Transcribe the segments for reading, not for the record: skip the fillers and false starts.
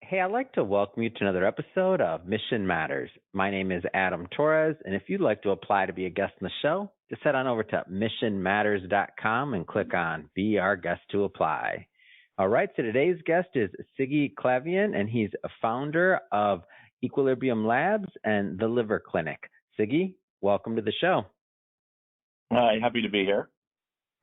Hey, I'd like to welcome you to another episode of Mission Matters. My name is Adam Torres, and if you'd like to apply to be a guest on the show, just head on over to missionmatters.com and click on Be Our Guest to Apply. All right, so today's guest is Siggy Clavian, and he's a founder of Equilibrium Labs and the Liver Clinic. Siggy, welcome to the show. Hi, happy to be here.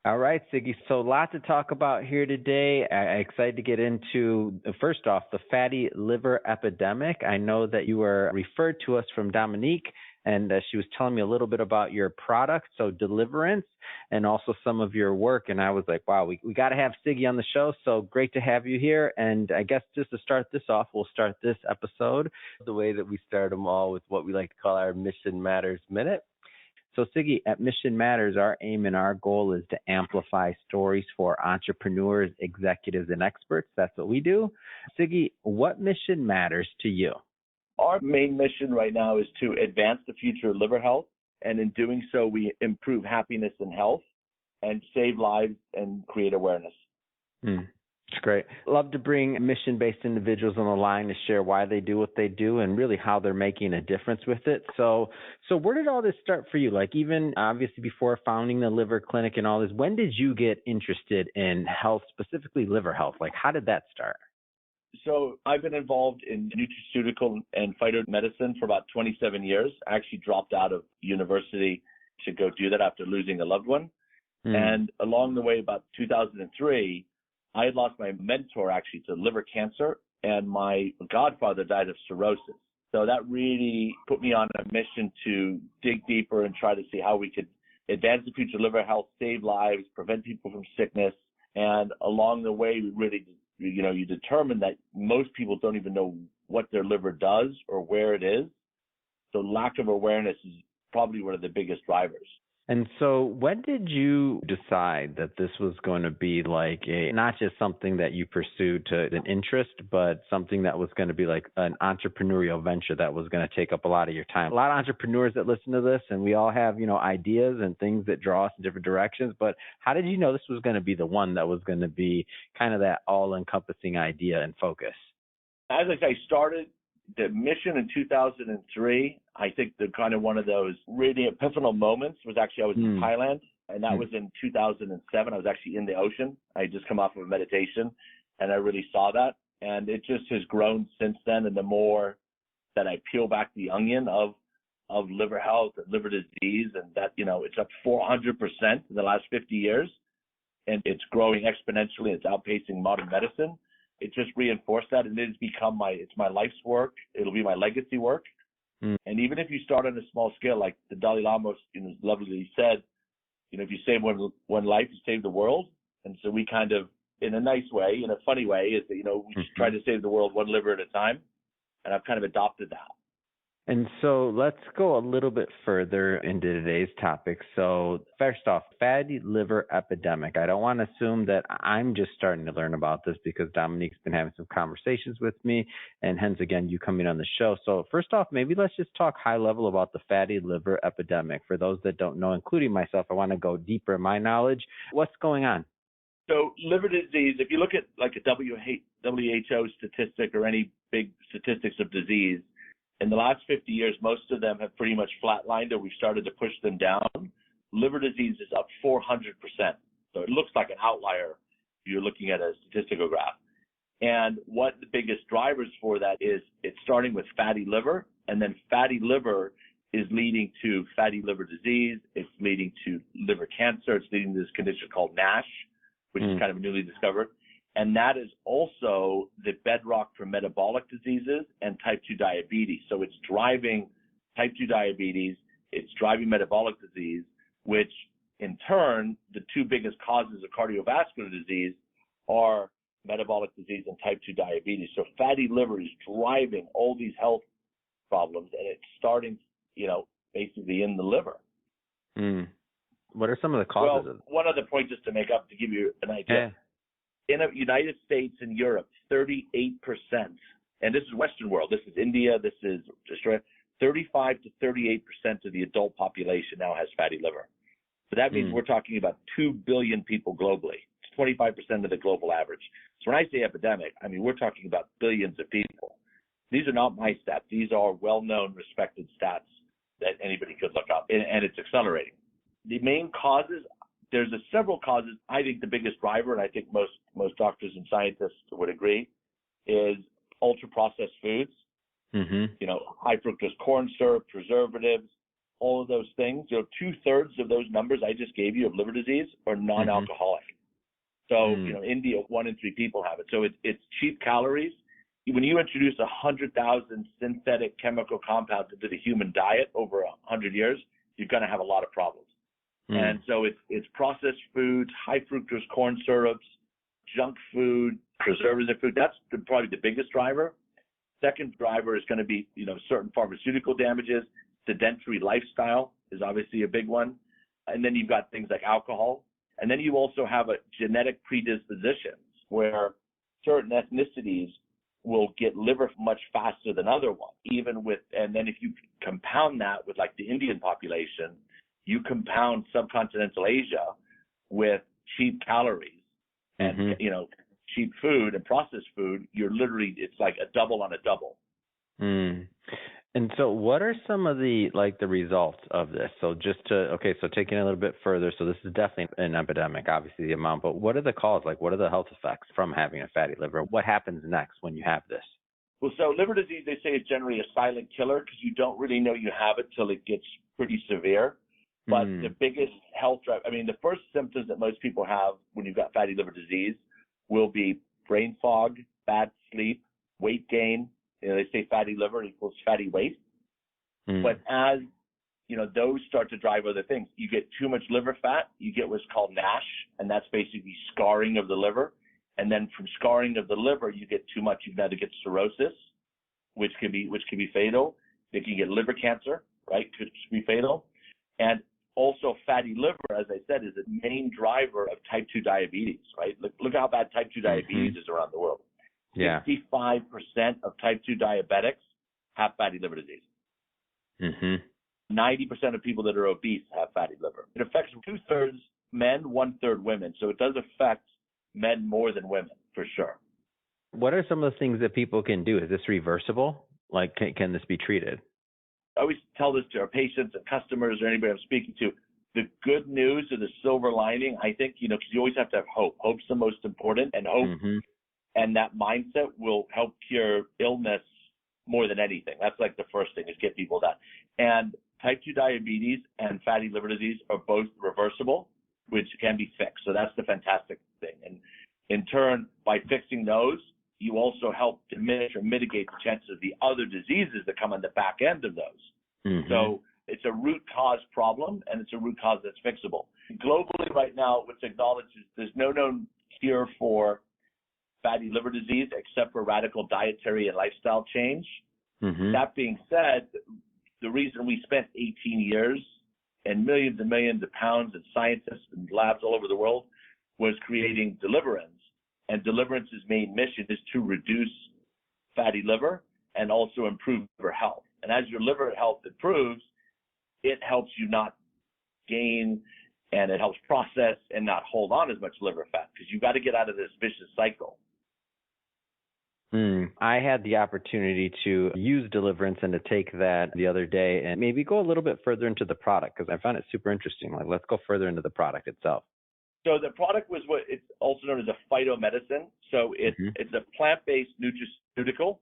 All right, Siggy. So a lot to talk about here today. I'm excited to get into, first off, the fatty liver epidemic. I know that you were referred to us from Dominique, and she was telling me a little bit about your product, so Deliverance, and also some of your work. And I was like, wow, we got to have Siggy on the show. So great to have you here. And I guess just to start this off, we'll start this episode the way that we start them all with what we like to call our Mission Matters Minute. So, Siggy, at Mission Matters, our aim and our goal is to amplify stories for entrepreneurs, executives, and experts. That's what we do. Siggy, what mission matters to you? Our main mission right now is to advance the future of liver health. And in doing so, we improve happiness and health and save lives and create awareness. It's great. Love to bring mission-based individuals on the line to share why they do what they do and really how they're making a difference with it. So where did all this start for you? Like even obviously before founding the liver clinic and all this, when did you get interested in health, specifically liver health? Like how did that start? So I've been involved in nutraceutical and phytomedicine for about 27 years. I actually dropped out of university to go do that after losing a loved one. And along the way, about 2003, I had lost my mentor actually to liver cancer, and my godfather died of cirrhosis. So that really put me on a mission to dig deeper and try to see how we could advance the future of liver health, save lives, prevent people from sickness. And along the way, we really, you determine that most people don't even know what their liver does or where it is. So lack of awareness is probably one of the biggest drivers. And so when did you decide that this was going to be like not just something that you pursued to an interest, but something that was going to be like an entrepreneurial venture that was going to take up a lot of your time? A lot of entrepreneurs that listen to this, and we all have, ideas and things that draw us in different directions. But how did you know this was going to be the one that was going to be kind of that all-encompassing idea and focus? As I started the mission in 2003, I think the kind of one of those really epiphanal moments was actually I was in Thailand, and that was in 2007. I was actually in the ocean. I had just come off of a meditation, and I really saw that. And it just has grown since then. And the more that I peel back the onion of liver health and liver disease, and that, it's up 400% in the last 50 years, and it's growing exponentially. It's outpacing modern medicine. It just reinforced that, and it has become it's my life's work. It'll be my legacy work. And even if you start on a small scale, like the Dalai Lama, lovely said, if you save one life, you save the world. And so we kind of, in a nice way, in a funny way, is that, we just try to save the world one liver at a time. And I've kind of adopted that. And so let's go a little bit further into today's topic. So first off, fatty liver epidemic. I don't want to assume that I'm just starting to learn about this because Dominique's been having some conversations with me, and hence, again, you coming on the show. So first off, maybe let's just talk high level about the fatty liver epidemic. For those that don't know, including myself, I want to go deeper in my knowledge. What's going on? So liver disease, if you look at like a WHO statistic or any big statistics of disease, in the last 50 years, most of them have pretty much flatlined, or we've started to push them down. Liver disease is up 400%. So it looks like an outlier if you're looking at a statistical graph. And what the biggest drivers for that is, it's starting with fatty liver, and then fatty liver is leading to fatty liver disease. It's leading to liver cancer. It's leading to this condition called NASH, which is kind of newly discovered. And that is also the bedrock for metabolic diseases and type 2 diabetes. So it's driving type 2 diabetes, it's driving metabolic disease, which in turn, the two biggest causes of cardiovascular disease are metabolic disease and type 2 diabetes. So fatty liver is driving all these health problems, and it's starting, basically in the liver. What are some of the causes? Well, one other point just to make up to give you an idea. Yeah. In the United States and Europe, 38%, and this is Western world, this is India, this is Australia, 35 to 38% of the adult population now has fatty liver. So that means we're talking about 2 billion people globally. It's 25% of the global average. So when I say epidemic, I mean, we're talking about billions of people. These are not my stats. These are well-known, respected stats that anybody could look up, and it's accelerating. The main causes, there's several causes. I think the biggest driver, and I think most doctors and scientists would agree, is ultra-processed foods. You know, high fructose corn syrup, preservatives, all of those things. You know, 2/3 of those numbers I just gave you of liver disease are non-alcoholic. So, you know, India, 1 in 3 people have it. So it's cheap calories. When you introduce 100,000 synthetic chemical compounds into the human diet over 100 years, you're going to have a lot of problems. And so it's processed foods, high fructose corn syrups, junk food, preservative food. That's probably the biggest driver. Second driver is going to be, you know, certain pharmaceutical damages. Sedentary lifestyle is obviously a big one. And then you've got things like alcohol. And then you also have a genetic predispositions where certain ethnicities will get liver much faster than other ones, and then if you compound that with like the Indian population, you compound subcontinental Asia with cheap calories and, you know, cheap food and processed food, it's like a double on a double. And so what are some of the results of this? So so taking it a little bit further, so this is definitely an epidemic, obviously the amount, but what are the causes? Like, what are the health effects from having a fatty liver? What happens next when you have this? Well, so liver disease, they say, is generally a silent killer because you don't really know you have it till it gets pretty severe. But the biggest health drive, I mean, the first symptoms that most people have when you've got fatty liver disease will be brain fog, bad sleep, weight gain. You know, they say fatty liver equals fatty waist. But as, you know, those start to drive other things. You get too much liver fat, you get what's called NASH, and that's basically scarring of the liver. And then from scarring of the liver, you get too much, you either get cirrhosis, which can be fatal. You can get liver cancer, right? Could be fatal. And also fatty liver, as I said, is the main driver of type 2 diabetes, right? Look how bad type 2 diabetes is around the world. 65% of type 2 diabetics have fatty liver disease. 90% of people that are obese have fatty liver. It affects 2/3 men, 1/3 women. So it does affect men more than women, for sure. What are some of the things that people can do? Is this reversible? Like, can this be treated? I always tell this to our patients and customers or anybody I'm speaking to. The good news or the silver lining, I think, you know, because you always have to have hope. Hope's the most important, and hope and that mindset will help cure illness more than anything. That's like the first thing, is get people that. And type 2 diabetes and fatty liver disease are both reversible, which can be fixed. So that's the fantastic thing. And in turn, by fixing those, you also help diminish or mitigate the chances of the other diseases that come on the back end of those. So it's a root cause problem, and it's a root cause that's fixable. Globally right now, what's acknowledged is there's no known cure for fatty liver disease except for radical dietary and lifestyle change. That being said, the reason we spent 18 years and millions of pounds and scientists and labs all over the world was creating Deliverance. And Deliverance's main mission is to reduce fatty liver and also improve liver health. And as your liver health improves, it helps you not gain, and it helps process and not hold on as much liver fat, because you've got to get out of this vicious cycle. I had the opportunity to use Deliverance and to take that the other day, and maybe go a little bit further into the product, because I found it super interesting. Like, let's go further into the product itself. So the product was what it's also known as a phytomedicine. So it's a plant-based nutraceutical.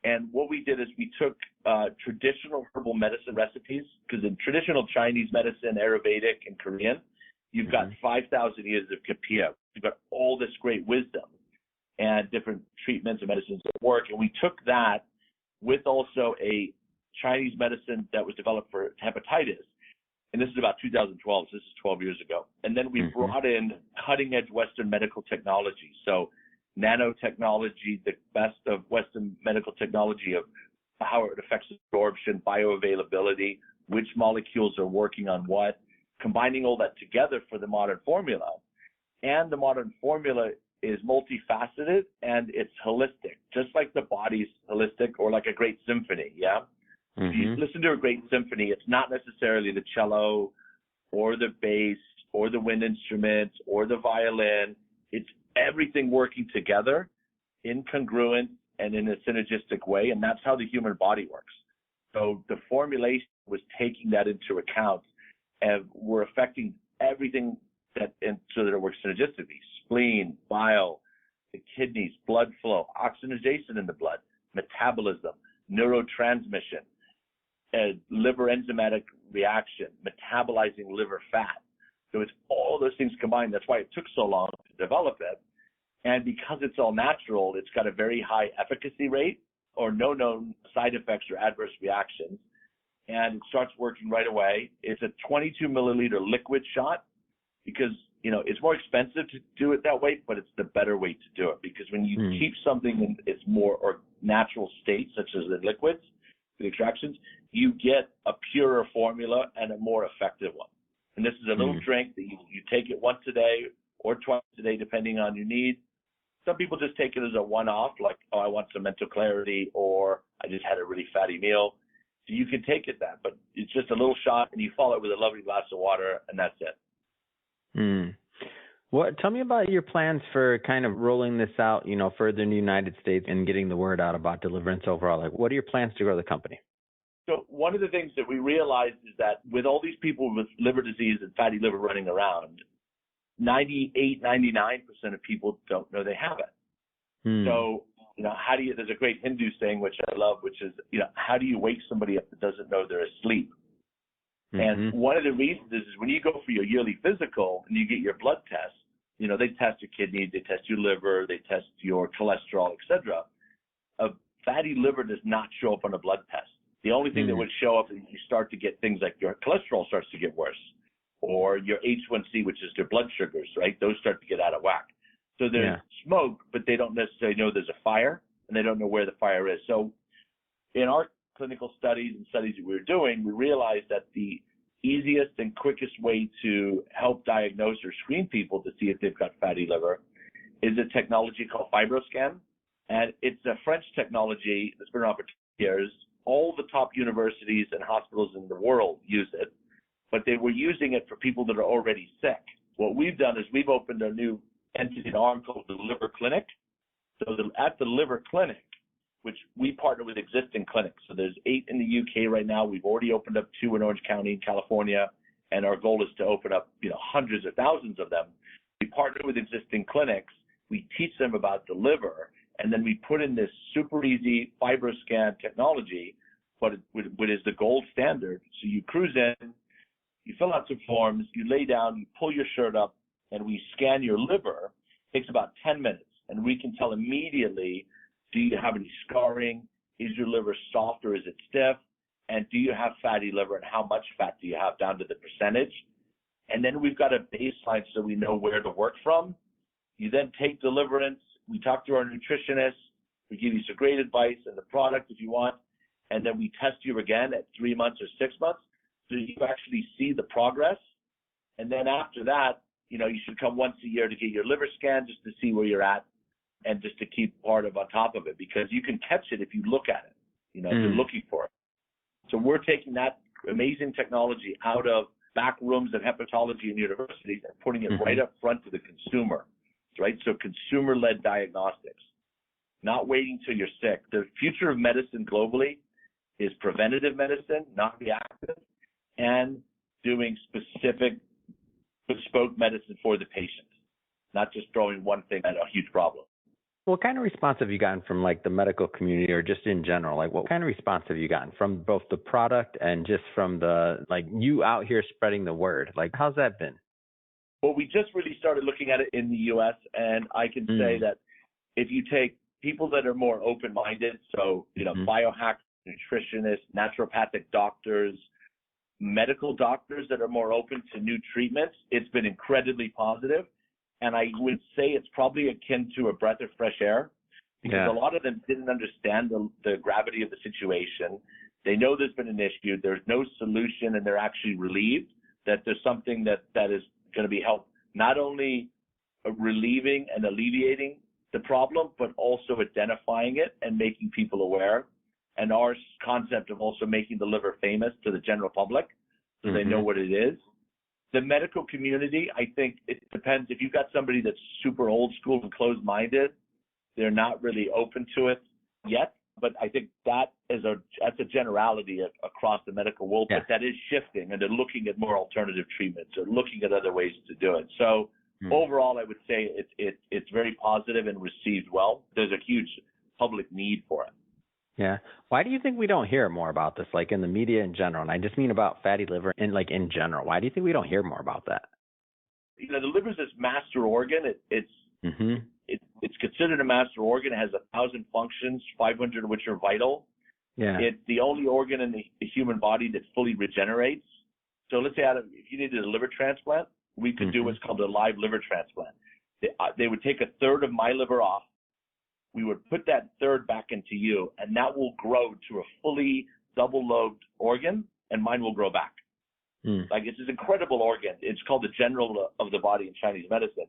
And what we did is we took traditional herbal medicine recipes, because in traditional Chinese medicine, Ayurvedic, and Korean, you've got 5,000 years of Kapia. You've got all this great wisdom and different treatments and medicines that work. And we took that with also a Chinese medicine that was developed for hepatitis. And this is about 2012, so this is 12 years ago. And then we brought in cutting-edge Western medical technology. So nanotechnology, the best of Western medical technology of how it affects absorption, bioavailability, which molecules are working on what, combining all that together for the modern formula. And the modern formula is multifaceted, and it's holistic, just like the body's holistic, or like a great symphony, If you listen to a great symphony, it's not necessarily the cello or the bass or the wind instruments or the violin. It's everything working together in congruence and in a synergistic way, and that's how the human body works. So the formulation was taking that into account, and we're affecting everything so that it works synergistically: spleen, bile, the kidneys, blood flow, oxygenation in the blood, metabolism, neurotransmission, liver enzymatic reaction, metabolizing liver fat. So it's all those things combined. That's why it took so long to develop it. And because it's all natural, it's got a very high efficacy rate or no known side effects or adverse reactions. And it starts working right away. It's a 22 milliliter liquid shot because, it's more expensive to do it that way, but it's the better way to do it, because when you keep something in its more or natural state, such as the liquids, the extractions, you get a purer formula and a more effective one. And this is a little drink that you take it once a day or twice a day, depending on your need. Some people just take it as a one-off, like, oh, I want some mental clarity, or I just had a really fatty meal. So you can take it that, but it's just a little shot, and you follow it with a lovely glass of water, and that's it. Tell me about your plans for kind of rolling this out, further in the United States and getting the word out about Deliverance overall. Like, what are your plans to grow the company? So one of the things that we realized is that with all these people with liver disease and fatty liver running around, 98, 99% of people don't know they have it. So, there's a great Hindu saying, which I love, which is, how do you wake somebody up that doesn't know they're asleep? And one of the reasons is when you go for your yearly physical and you get your blood test, they test your kidneys, they test your liver, they test your cholesterol, etc. A fatty liver does not show up on a blood test. The only thing that would show up is you start to get things like your cholesterol starts to get worse, or your H1C, which is your blood sugars, right? Those start to get out of whack. So there's smoke, but they don't necessarily know there's a fire, and they don't know where the fire is. So in our clinical studies and studies that we were doing, we realized that the easiest and quickest way to help diagnose or screen people to see if they've got fatty liver is a technology called FibroScan. And it's a French technology that's been around for 2 years. All the top universities and hospitals in the world use it, but they were using it for people that are already sick. What we've done is we've opened a new entity arm called the Liver Clinic. So at the Liver Clinic, which we partner with existing clinics. So there's 8 in the UK right now. We've already opened up 2 in Orange County in California, and our goal is to open up, hundreds of thousands of them. We partner with existing clinics. We teach them about the liver, and then we put in this super easy FibroScan technology, but what is the gold standard. So you cruise in, you fill out some forms, you lay down, you pull your shirt up, and we scan your liver. It takes about 10 minutes, and we can tell immediately, do you have any scarring? Is your liver soft or is it stiff? And do you have fatty liver, and how much fat do you have down to the percentage? And then we've got a baseline so we know where to work from. You then take Deliverance. We talk to our nutritionist. We give you some great advice and the product if you want. And then we test you again at 3 months or 6 months so you actually see the progress. And then after that, you should come once a year to get your liver scan just to see where you're at, and just to keep part of on top of it, because you can catch it if you look at it, if you're looking for it. So we're taking that amazing technology out of back rooms of hepatology and universities and putting it right up front to the consumer, right? So consumer-led diagnostics, not waiting till you're sick. The future of medicine globally is preventative medicine, not reactive, and doing specific bespoke medicine for the patient, not just throwing one thing at a huge problem. What kind of response have you gotten from the medical community, or just in general? What kind of response have you gotten from both the product and just from the, you out here spreading the word? How's that been? Well, we just really started looking at it in the U.S., and I can say that if you take people that are more open-minded, so, biohackers, nutritionists, naturopathic doctors, medical doctors that are more open to new treatments, it's been incredibly positive. And I would say it's probably akin to a breath of fresh air, because a lot of them didn't understand the gravity of the situation. They know there's been an issue. There's no solution, and they're actually relieved that there's something that is going to be help, not only relieving and alleviating the problem, but also identifying it and making people aware. And our concept of also making the liver famous to the general public so they know what it is. The medical community, I think it depends. If you've got somebody that's super old school and closed-minded, they're not really open to it yet. But I think that's a generality across the medical world, Yeah. but that is shifting, and they're looking at more alternative treatments or looking at other ways to do it. So overall, I would say it's very positive and received well. There's a huge public need for it. Yeah. Why do you think we don't hear more about this, like in the media in general? And I just mean about fatty liver in general. Why do you think we don't hear more about that? You know, the liver is this master organ. It's considered a master organ. It has 1,000 functions, 500 of which are vital. Yeah. It's the only organ in the human body that fully regenerates. So let's say if you needed a liver transplant, we could do what's called a live liver transplant. They would take a third of my liver off. We would put that third back into you, and that will grow to a fully double-lobed organ, and mine will grow back. Like, it's this incredible organ. It's called the general of the body in Chinese medicine.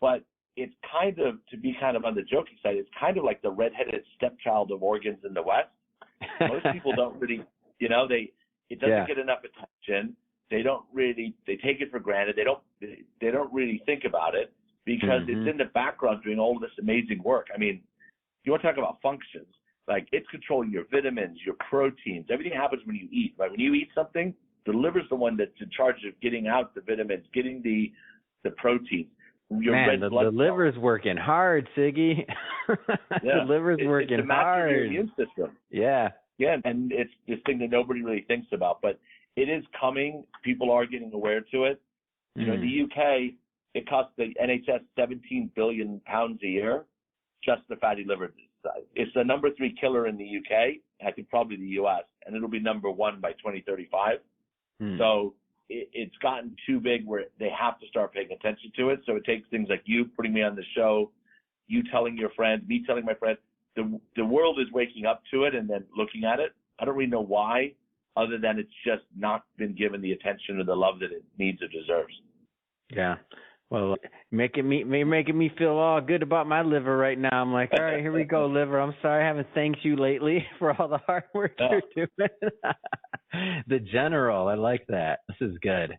But it's kind of, to be kind of on the joking side, it's kind of like the redheaded stepchild of organs in the West. Most people don't really, it doesn't get enough attention. They take it for granted. They don't really think about it because it's in the background doing all of this amazing work. I mean, you want to talk about functions, like it's controlling your vitamins, your proteins. Everything happens when you eat, right? When you eat something, the liver's the one that's in charge of getting out the vitamins, getting the proteins. The liver's working hard, Siggy. The liver's working hard. It's your immune system. Yeah. Yeah, and it's this thing that nobody really thinks about, but it is coming. People are getting aware to it. You know, in the UK, it costs the NHS £17 billion a year just the fatty liver disease. It's the number 3 killer in the UK, I think probably the US, and it'll be number 1 by 2035. So it's gotten too big where they have to start paying attention to it. So it takes things like you putting me on the show, you telling your friends, me telling my friends. The world is waking up to it and then looking at it. I don't really know why, other than it's just not been given the attention or the love that it needs or deserves. Yeah. Well, making me feel all good about my liver right now. I'm like, all right, here we go, liver. I'm sorry I haven't thanked you lately for all the hard work you're doing. The general, I like that. This is good.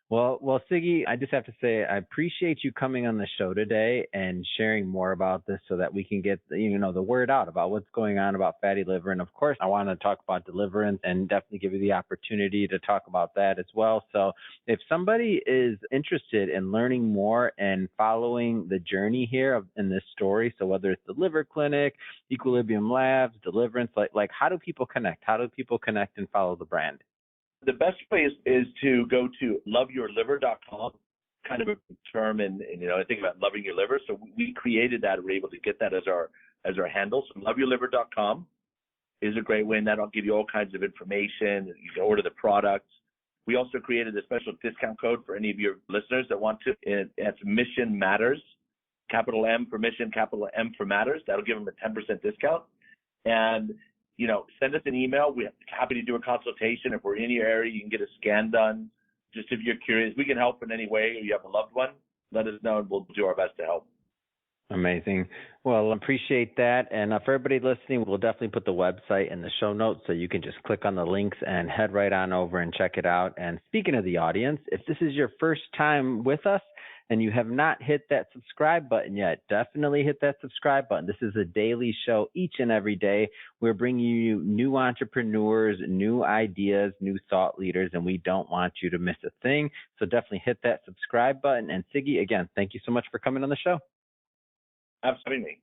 Well, Siggy, I just have to say I appreciate you coming on the show today and sharing more about this so that we can get the word out about what's going on about fatty liver. And of course, I want to talk about deliverance and definitely give you the opportunity to talk about that as well. So if somebody is interested in learning more and following the journey here in this story, so whether it's the liver clinic, Equilibrium Labs, deliverance, like how do people connect? How do people connect and follow the brand? The best way is to go to loveyourliver.com, kind of a term, and I think about loving your liver. So we created that. We're able to get that as our handle. So loveyourliver.com is a great way, and that'll give you all kinds of information. You can order the products. We also created a special discount code for any of your listeners that want to. It's Mission Matters, capital M for Mission, capital M for Matters. That'll give them a 10% discount. And send us an email. We're happy to do a consultation. If we're in your area, you can get a scan done. Just if you're curious, we can help in any way, or you have a loved one, let us know, and we'll do our best to help. Amazing. Well, appreciate that. And for everybody listening, we'll definitely put the website in the show notes so you can just click on the links and head right on over and check it out. And speaking of the audience, if this is your first time with us, and you have not hit that subscribe button yet, definitely hit that subscribe button. This is a daily show each and every day. We're bringing you new entrepreneurs, new ideas, new thought leaders, and we don't want you to miss a thing. So definitely hit that subscribe button. And Siggy, again, thank you so much for coming on the show. Absolutely.